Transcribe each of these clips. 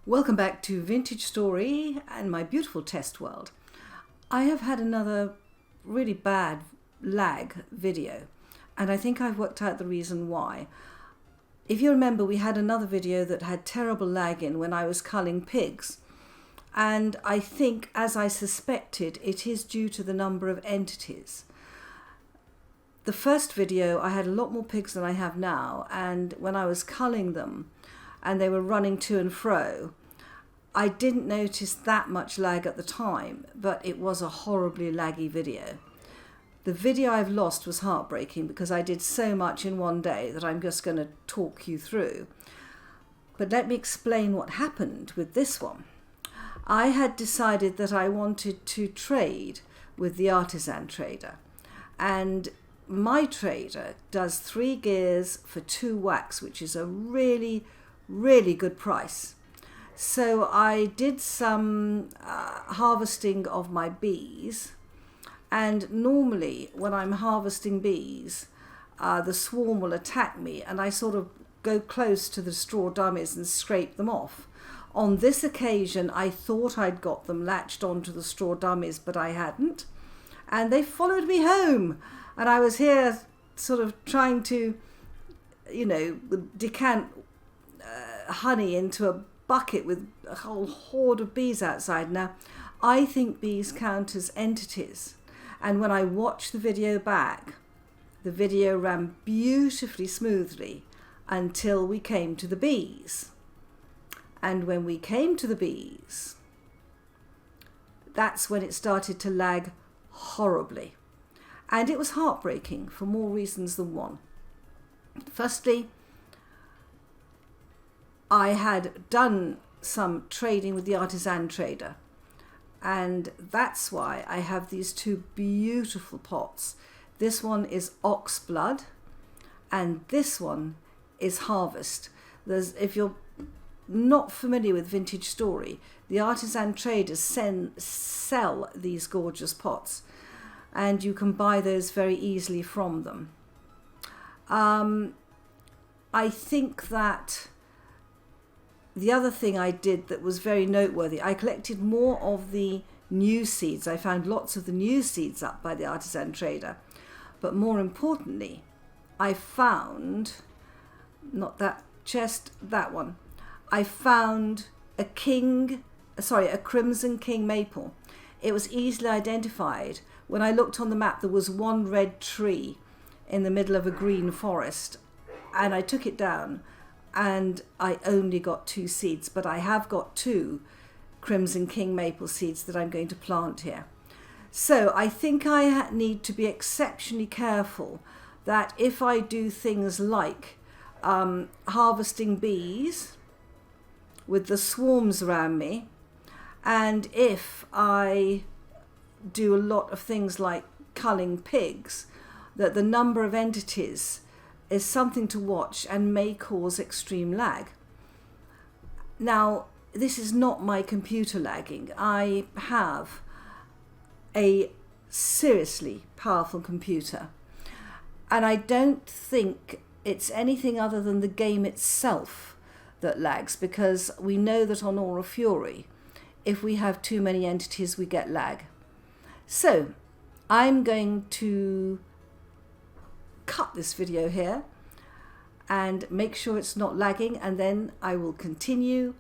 Welcome back to Vintage Story and my beautiful test world. I have had another really bad lag video, and I think I've worked out the reason why. If you remember, we had another video that had terrible lag in when I was culling pigs, and I think, as I suspected, it is due to the number of entities. The first video I had a lot more pigs than I have now, and when I was culling them and they were running to and fro, I didn't notice that much lag at the time, but it was a horribly laggy video. The video I've lost was heartbreaking because I did so much in one day that I'm just going to talk you through. But let me explain what happened with this one. I had decided that I wanted to trade with the artisan trader, and my trader does 3 gears for 2 wax, which is a really good price. So I did some harvesting of my bees, and normally when I'm harvesting bees, the swarm will attack me and I sort of go close to the straw dummies and scrape them off. On this occasion I thought I'd got them latched onto the straw dummies, but I hadn't, and they followed me home, and I was here sort of trying to, decant honey into a bucket with a whole horde of bees outside. Now, I think bees count as entities, and when I watched the video back, the video ran beautifully smoothly until we came to the bees. And when we came to the bees, that's when it started to lag horribly. And it was heartbreaking for more reasons than one. Firstly, I had done some trading with the artisan trader, and that's why I have these 2 beautiful pots. This one is ox blood and this one is harvest. If you're not familiar with Vintage Story, the artisan traders sell these gorgeous pots, and you can buy those very easily from them. I think that the other thing I did that was very noteworthy, I collected more of the new seeds. I found lots of the new seeds up by the artisan trader. But more importantly, I found, not that chest, that one. I found a crimson king maple. It was easily identified. When I looked on the map, there was one red tree in the middle of a green forest, and I took it down. And I only got 2 seeds, but I have got 2 Crimson King maple seeds that I'm going to plant here. So I think I need to be exceptionally careful that if I do things like harvesting bees with the swarms around me, and if I do a lot of things like culling pigs, that the number of entities is something to watch and may cause extreme lag. Now, this is not my computer lagging. I have a seriously powerful computer, and I don't think it's anything other than the game itself that lags, because we know that on Aura Fury, if we have too many entities, we get lag. So I'm going to cut this video here and make sure it's not lagging, and then I will continue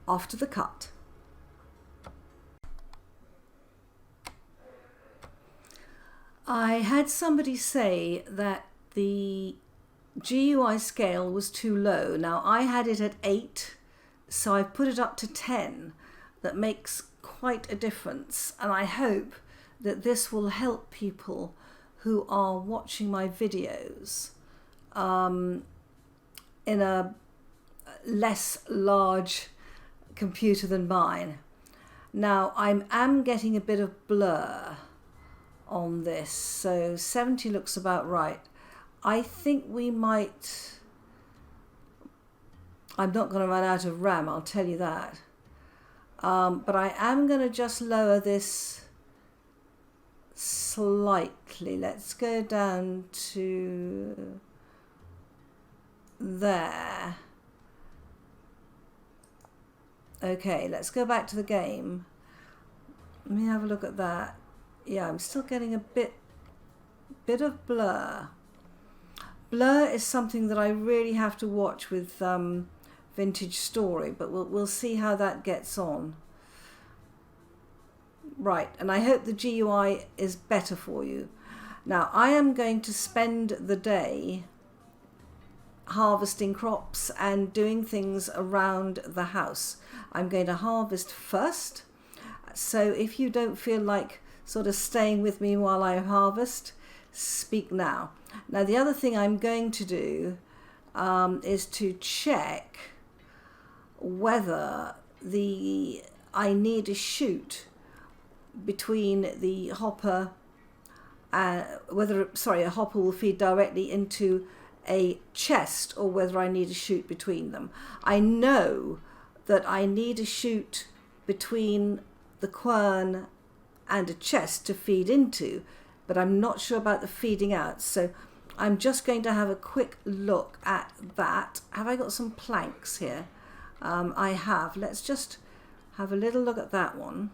after the cut. I had somebody say that the GUI scale was too low. Now, I had it at 8, so I've put it up to 10. That makes quite a difference, and I hope that this will help people who are watching my videos in a less large computer than mine. Now, I am getting a bit of blur on this, so 70 looks about right. I think we might... I'm not going to run out of RAM, I'll tell you that. But I am going to just lower this slightly. Let's go down to there. Okay, let's go back to the game. Let me have a look at that. Yeah, I'm still getting a bit of blur. Blur is something that I really have to watch with Vintage Story, but we'll see how that gets on. Right, and I hope the GUI is better for you. Now, I am going to spend the day harvesting crops and doing things around the house. I'm going to harvest first, so if you don't feel like sort of staying with me while I harvest, speak now. Now, the other thing I'm going to do is to check whether I need a chute between the hopper, a hopper will feed directly into a chest, or whether I need a chute between them. I know that I need a chute between the quern and a chest to feed into, but I'm not sure about the feeding out, so I'm just going to have a quick look at that. Have I got some planks here? I have. Let's just have a little look at that one.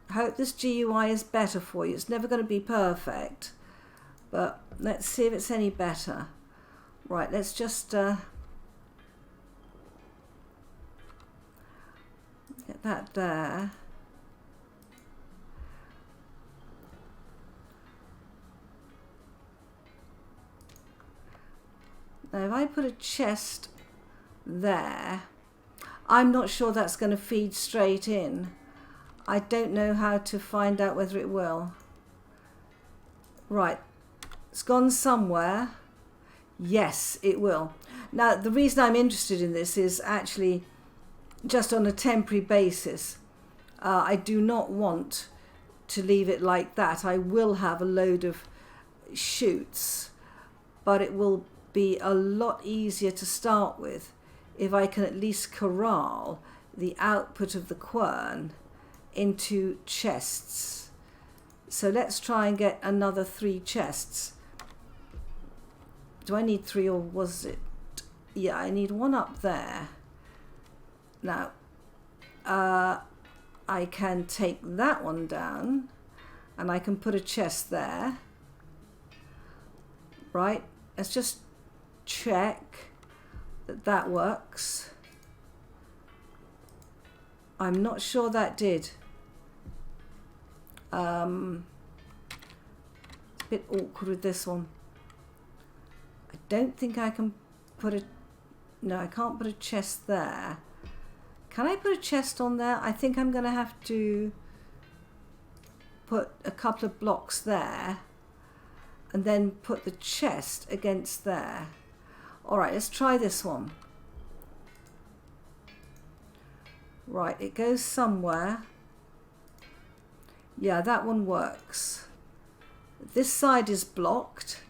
I hope this GUI is better for you. It's never going to be perfect, but let's see if it's any better. Right, let's just get that there. Now, if I put a chest there, I'm not sure that's going to feed straight in. I don't know how to find out whether it will. Right, it's gone somewhere. Yes, it will. Now, the reason I'm interested in this is actually just on a temporary basis. I do not want to leave it like that. I will have a load of shoots, but it will be a lot easier to start with if I can at least corral the output of the quern into chests. So let's try and get another 3 chests. Do I need 3, or was it? Yeah, I need 1 up there. Now, I can take that one down and I can put a chest there. Right, let's just check that that works. I'm not sure that did. It's a bit awkward with this one. I don't think I can put a... No, I can't put a chest there. Can I put a chest on there? I think I'm going to have to put a couple of blocks there and then put the chest against there. All right, let's try this one. Right, it goes somewhere. Yeah, that one works. This side is blocked,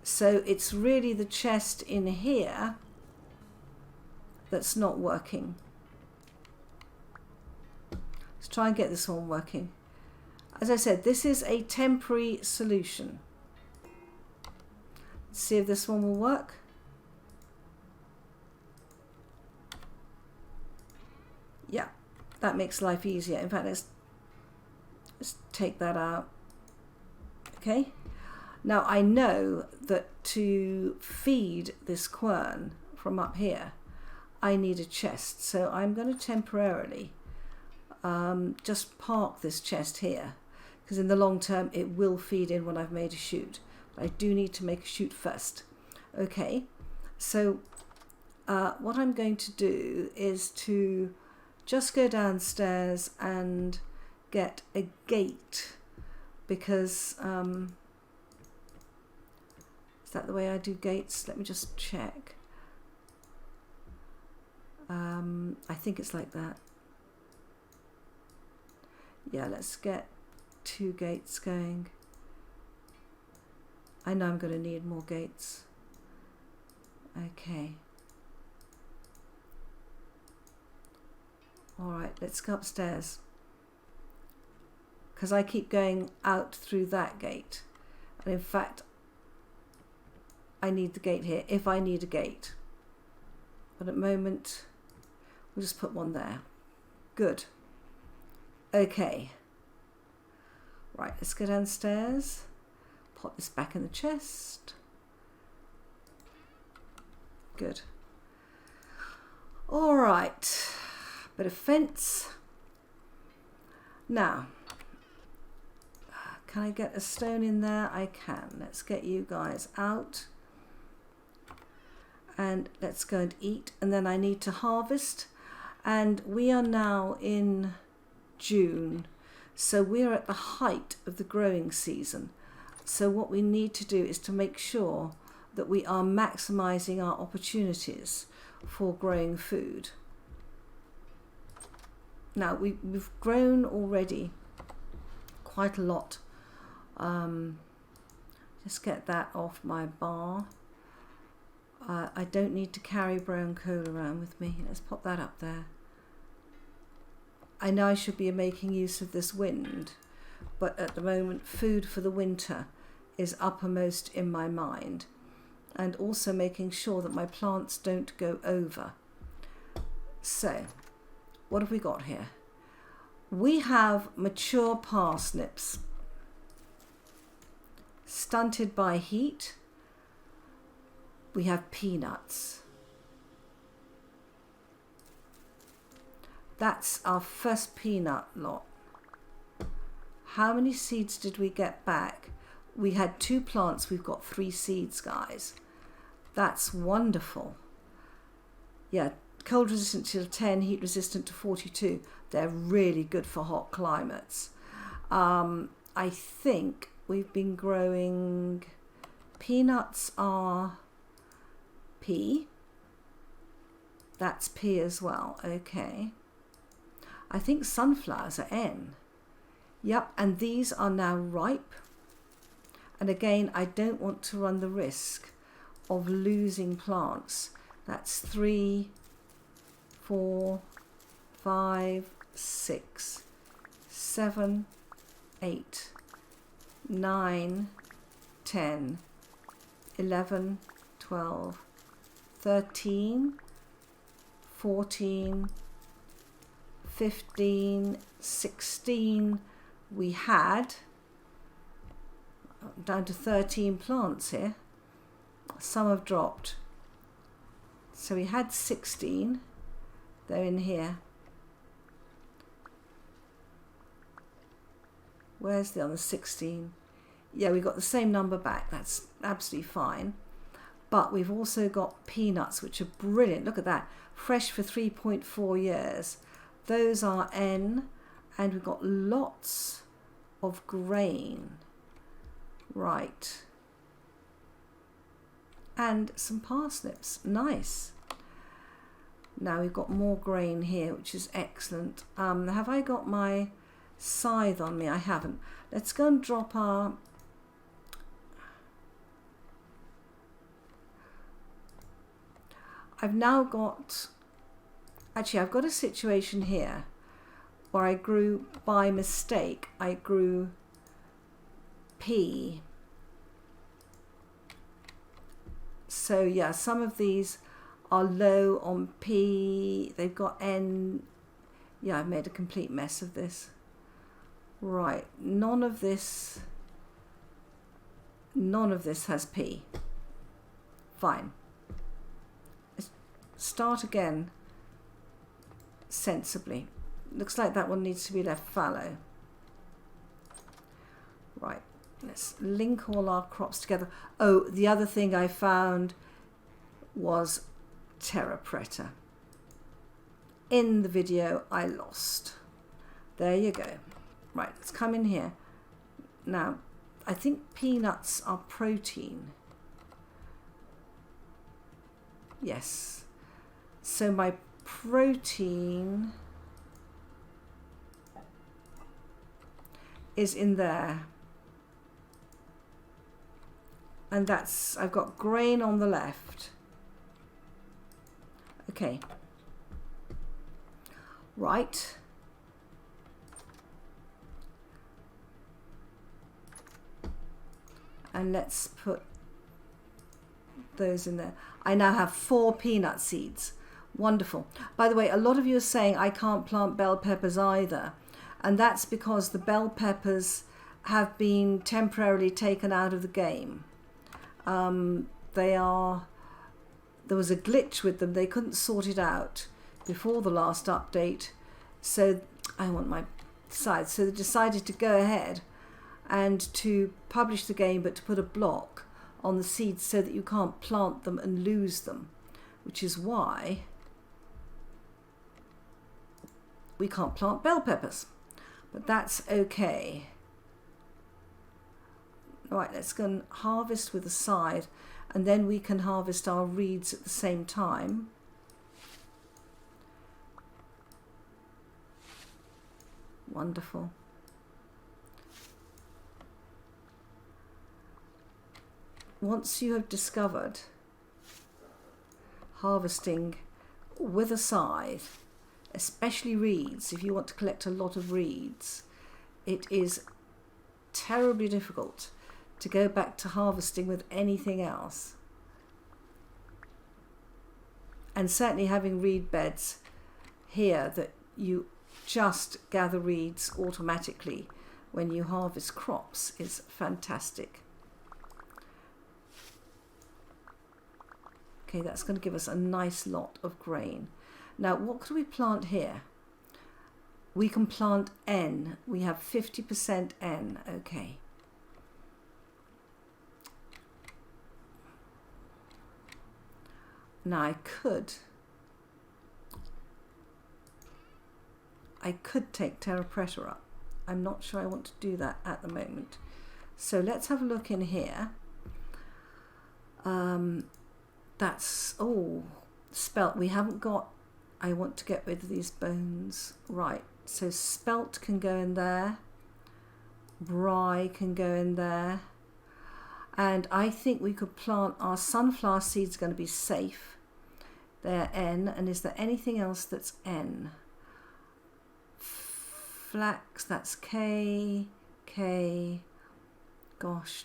so it's really the chest in here that's not working. Let's try and get this one working. As I said, this is a temporary solution. Let's see if this one will work. Yeah, that makes life easier. In fact, let's take that out. Okay. Now I know that to feed this quern from up here, I need a chest. So I'm going to temporarily just park this chest here, because in the long term it will feed in when I've made a chute. But I do need to make a chute first. Okay. So what I'm going to do is to just go downstairs and get a gate, because is that the way I do gates? Let me just check. I think it's like that. Yeah, let's get 2 gates going. I know I'm going to need more gates. Okay. All right, let's go upstairs, because I keep going out through that gate, and in fact I need the gate here if I need a gate, but at the moment We'll just put one there. Good. Okay. Right, let's go downstairs. Pop this back in the chest. Good. All right. Bit of fence. Now, can I get a stone in there? I can. Let's get you guys out. And let's go and eat. And then I need to harvest. And we are now in June. So we're at the height of the growing season. So what we need to do is to make sure that we are maximizing our opportunities for growing food. Now we've grown already quite a lot. Just get that off my bar. I don't need to carry brown coal around with me. Let's pop that up there. I know I should be making use of this wind, but at the moment food for the winter is uppermost in my mind, and also making sure that my plants don't go over. So what have we got here? We have mature parsnips, stunted by heat. We have peanuts. That's our first peanut lot. How many seeds did we get back? We had 2 plants, we've got 3 seeds, guys. That's wonderful. Yeah, cold resistant to 10, heat resistant to 42. They're really good for hot climates. I think we've been growing, peanuts are P. That's P as well, okay. I think sunflowers are N. Yep, and these are now ripe. And again, I don't want to run the risk of losing plants. That's 3, 4, 5, 6, 7, 8, 9, 10, 11, 12, 13, 14, 15, 16. We had down to 13 plants here. Some have dropped. So we had 16. They're in here. Where's the other 16? Yeah, we got the same number back. That's absolutely fine. But we've also got peanuts, which are brilliant. Look at that. Fresh for 3.4 years. Those are N. And we've got lots of grain. Right. And some parsnips. Nice. Now we've got more grain here, which is excellent. Have I got my scythe on me? I haven't. Let's go and drop our... I've now got... Actually, I've got a situation here where I grew, by mistake, I grew P. So yeah, some of these are low on P. They've got N. Yeah, I've made a complete mess of this. Right, none of this has P. Fine. Let's start again sensibly. Looks like that one needs to be left fallow. Right, let's link all our crops together. Oh, the other thing I found was terra preta. In the video I lost. There you go. Right, let's come in here. Now, I think peanuts are protein. Yes. So my protein is in there. And that's, I've got grain on the left. Okay. Right. And let's put those in there. I now have 4 peanut seeds. Wonderful. By the way, a lot of you are saying I can't plant bell peppers either. And that's because the bell peppers have been temporarily taken out of the game. There was a glitch with them. They couldn't sort it out before the last update. So I want my sides. So they decided to go ahead and to publish the game, but to put a block on the seeds so that you can't plant them and lose them, which is why we can't plant bell peppers. But that's okay. Right, let's go and harvest with a side, and then we can harvest our reeds at the same time. Wonderful. Once you have discovered harvesting with a scythe, especially reeds, if you want to collect a lot of reeds, it is terribly difficult to go back to harvesting with anything else. And certainly having reed beds here that you just gather reeds automatically when you harvest crops is fantastic. Okay, that's going to give us a nice lot of grain. Now, what could we plant here? We can plant N. We have 50% N. Okay. Now I could take terra preta up. I'm not sure I want to do that at the moment. So let's have a look in here. That's, oh, spelt. We haven't got, I want to get rid of these bones. Right, so spelt can go in there. Rye can go in there. And I think we could plant our sunflower seeds, going to be safe. They're N. And is there anything else that's N? Flax, that's K. K. Gosh.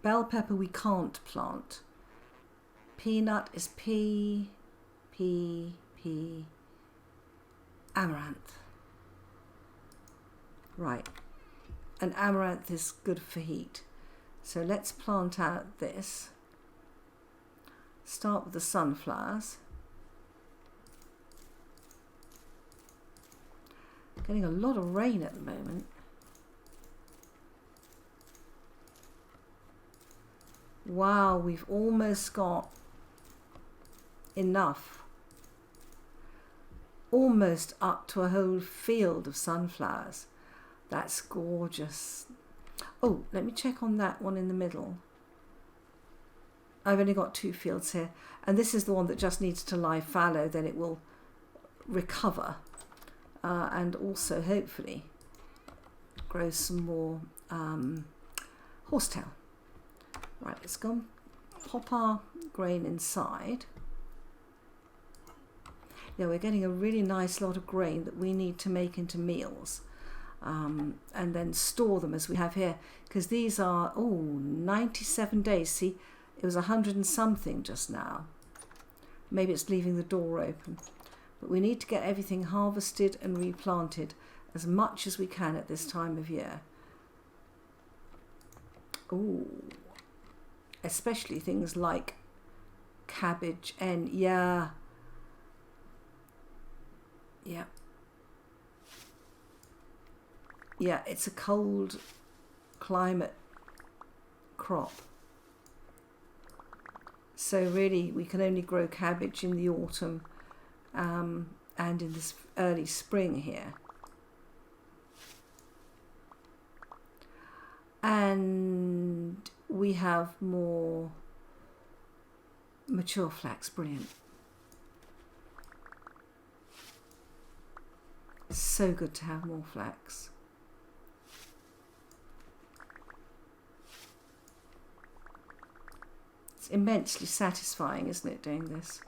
Bell pepper we can't plant. Peanut is P. P. P. Amaranth. Right. And amaranth is good for heat. So let's plant out this. Start with the sunflowers. Getting a lot of rain at the moment. Wow, we've almost got enough. Almost up to a whole field of sunflowers. That's gorgeous. Oh, let me check on that one in the middle. I've only got 2 fields here, and this is the one that just needs to lie fallow, then it will recover and also hopefully grow some more horsetail. Right, let's go and pop our grain inside. Yeah, we're getting a really nice lot of grain that we need to make into meals. And then store them as we have here, because these are 97 days. See, it was 100 and something just now. Maybe it's leaving the door open, but we need to get everything harvested and replanted as much as we can at this time of year. Especially things like cabbage and yeah, it's a cold climate crop. So really we can only grow cabbage in the autumn and in this early spring here. And we have more mature flax, brilliant. So good to have more flax. It's immensely satisfying, isn't it, doing this?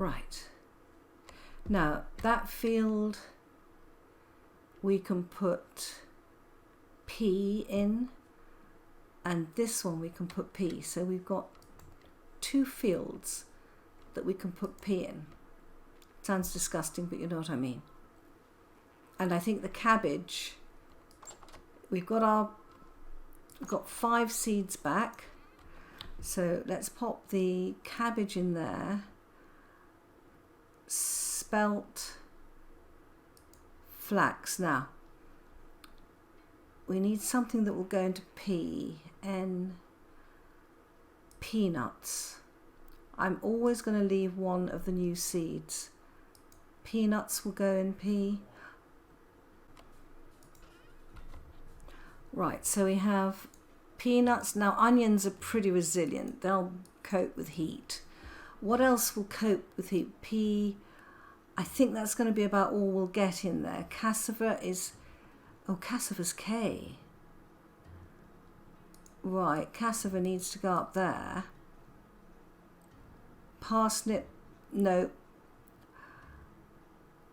Right. Now that field we can put P in, and this one we can put P. So we've got two fields that we can put P in. Sounds disgusting, but you know what I mean. And I think the cabbage, we've got 5 seeds back. So let's pop the cabbage in there. Spelt flax. Now we need something that will go into P. Peanuts. I'm always going to leave one of the new seeds. Peanuts will go in P. Right, so we have peanuts. Now onions are pretty resilient. They'll cope with heat. What else will cope with heat? P. I think that's going to be about all we'll get in there. Cassava is... Oh, cassava's K. Right, cassava needs to go up there. Parsnip, no.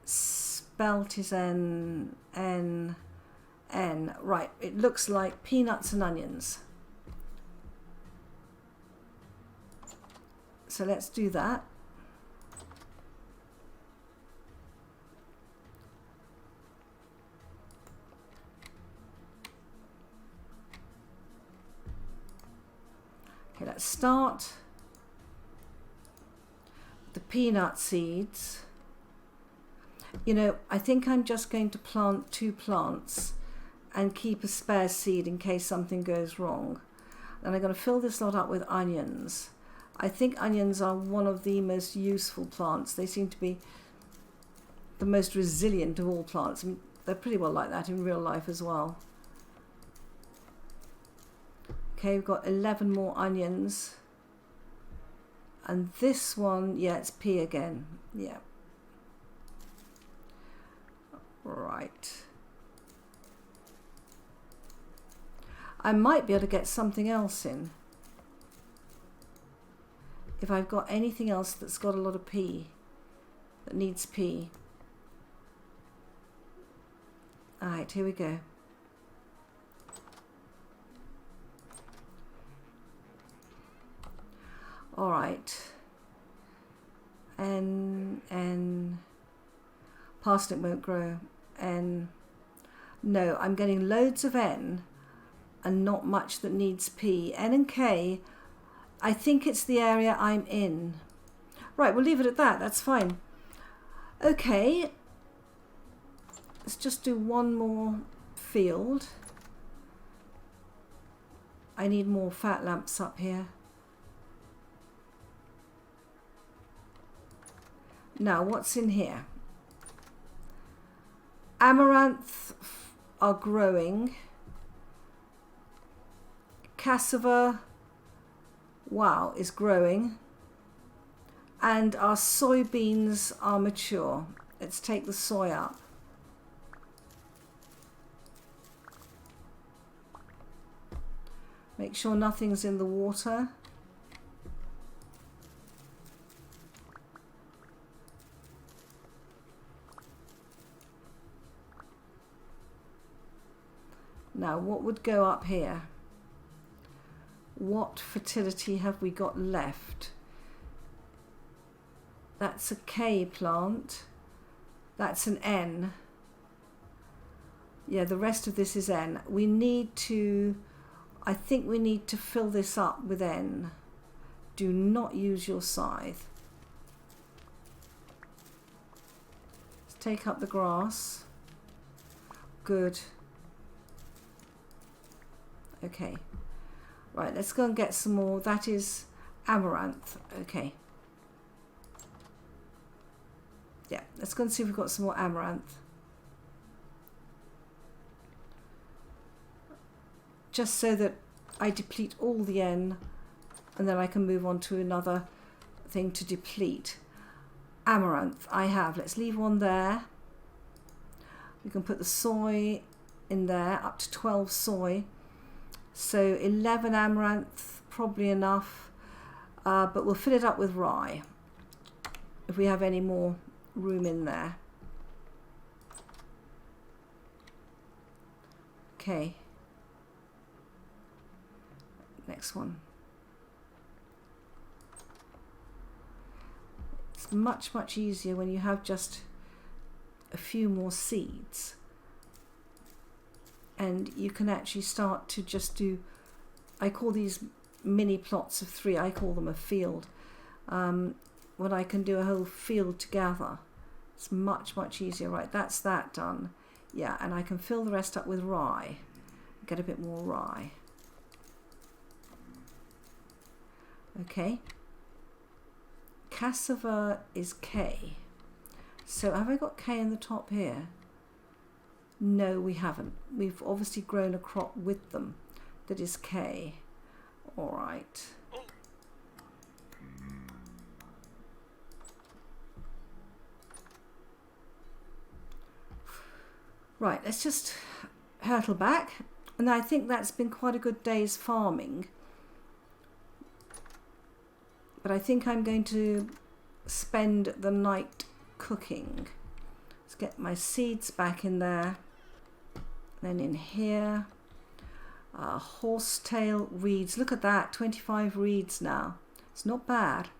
Spelt is N. Right, it looks like peanuts and onions. So let's do that. Okay, let's start the peanut seeds. You know, I think I'm just going to plant 2 plants and keep a spare seed in case something goes wrong. And I'm going to fill this lot up with onions. I think onions are one of the most useful plants. They seem to be the most resilient of all plants. I mean, they're pretty well like that in real life as well. Okay, we've got 11 more onions. And this one, yeah, it's P again. Yeah. Right. I might be able to get something else in. If I've got anything else that's got a lot of P, that needs P. Alright, here we go. Alright. N. Parsnip won't grow. N. No, I'm getting loads of N and not much that needs P. N and K, I think it's the area I'm in. Right, we'll leave it at that. That's fine. Okay. Let's just do one more field. I need more fat lamps up here. Now, what's in here? Amaranth are growing. Cassava, wow, is growing. And our soybeans are mature. Let's take the soy up. Make sure nothing's in the water. Now, what would go up here? What fertility have we got left? That's a K plant. That's an N. Yeah, the rest of this is N. We need to, I think we need to fill this up with N. Do not use your scythe. Let's take up the grass. Good. Okay. Right, let's go and get some more. That is amaranth. Okay. Yeah, let's go and see if we've got some more amaranth. Just so that I deplete all the N and then I can move on to another thing to deplete. Amaranth, I have. Let's leave one there. We can put the soy in there, up to 12 soy. So 11 amaranth, probably enough, but we'll fill it up with rye. if we have any more room in there. Okay. Next one. It's much, much easier when you have just a few more seeds. And you can actually start to just do, I call these mini plots of 3, I call them a field. When I can do a whole field together, it's much, much easier. Right, that's that done. Yeah, and I can fill the rest up with rye. Get a bit more rye. Okay. Cassava is K. So have I got K in the top here? No, we haven't. We've obviously grown a crop with them that is K. All right. Right, let's just hurtle back. And I think that's been quite a good day's farming. But I think I'm going to spend the night cooking. Let's get my seeds back in there. Then in here, horsetail reeds. Look at that, 25 reeds now. It's not bad.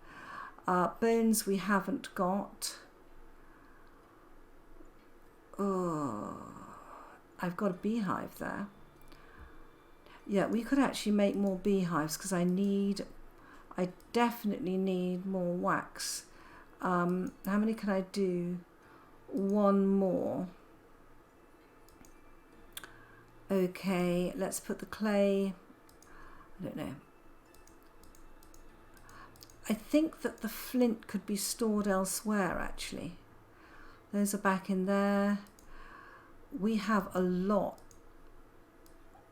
Bones we haven't got. Oh, I've got a beehive there. Yeah, we could actually make more beehives because I definitely need more wax. How many can I do? 1 more. Okay, let's put the clay. I don't know. I think that the flint could be stored elsewhere actually. Those are back in there. We have a lot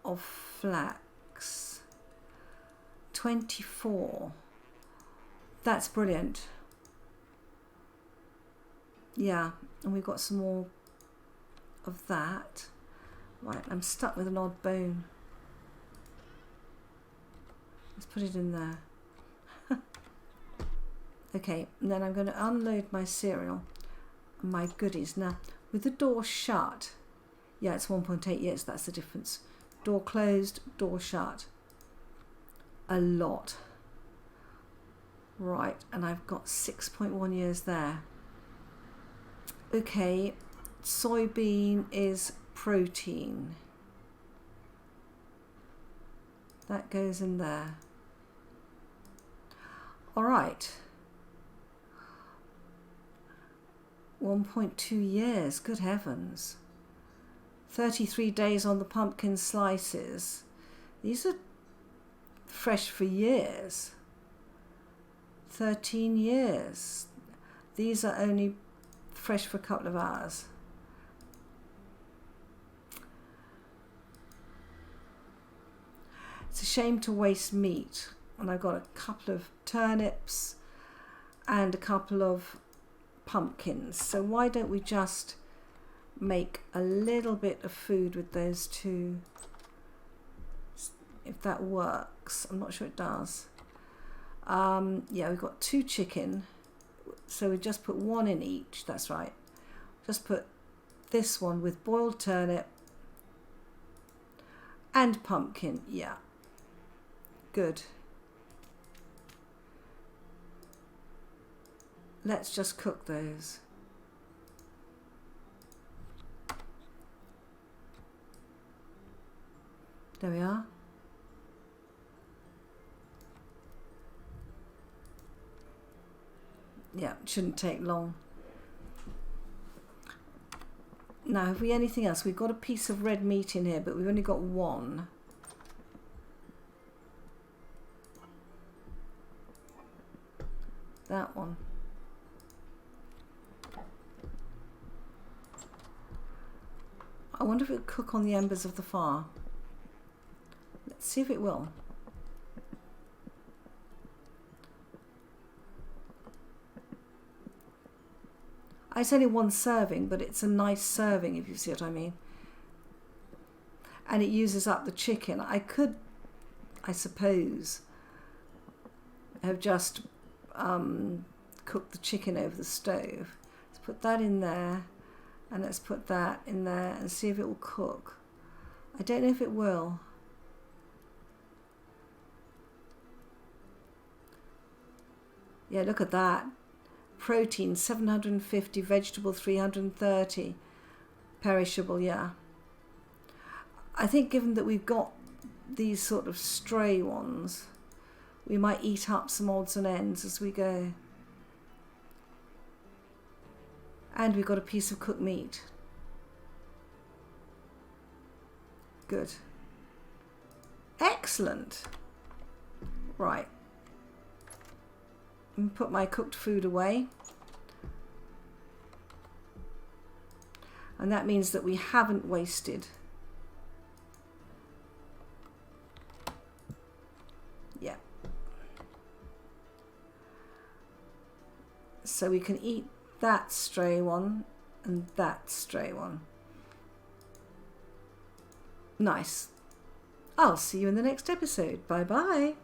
of flax. 24. That's brilliant. Yeah, and we've got some more of that. Right, I'm stuck with an odd bone. Let's put it in there. Okay, and then I'm going to unload my cereal and my goodies. Now, with the door shut, yeah, it's 1.8 years, that's the difference. Door closed, door shut. A lot. Right, and I've got 6.1 years there. Okay, soybean is protein. That goes in there. All right. 1.2 years, good heavens. 33 days on the pumpkin slices. These are fresh for years. 13 years. These are only fresh for a couple of hours. It's a shame to waste meat. And I've got a couple of turnips and a couple of pumpkins. So why don't we just make a little bit of food with those two, if that works. I'm not sure it does. Yeah, we've got 2 chicken, so we just put 1 in each. That's right. Just put this one with boiled turnip and pumpkin. Yeah, good. Let's just cook those. There we are. Yeah, it shouldn't take long. Now, have we anything else? We've got a piece of red meat in here, but we've only got 1. That one. I wonder if it will cook on the embers of the fire. Let's see if it will. It's only 1 serving, but it's a nice serving, if you see what I mean. And it uses up the chicken. I could, I suppose, have just cook the chicken over the stove. Let's put that in there, and let's put that in there and see if it will cook. I don't know if it will. Yeah, look at that. Protein 750, vegetable 330, perishable, yeah. I think given that we've got these sort of stray ones, we might eat up some odds and ends as we go. And we've got a piece of cooked meat. Good. Excellent. Right. And put my cooked food away. And that means that we haven't wasted. Yeah. So we can eat that stray one and that stray one. Nice. I'll see you in the next episode. Bye bye.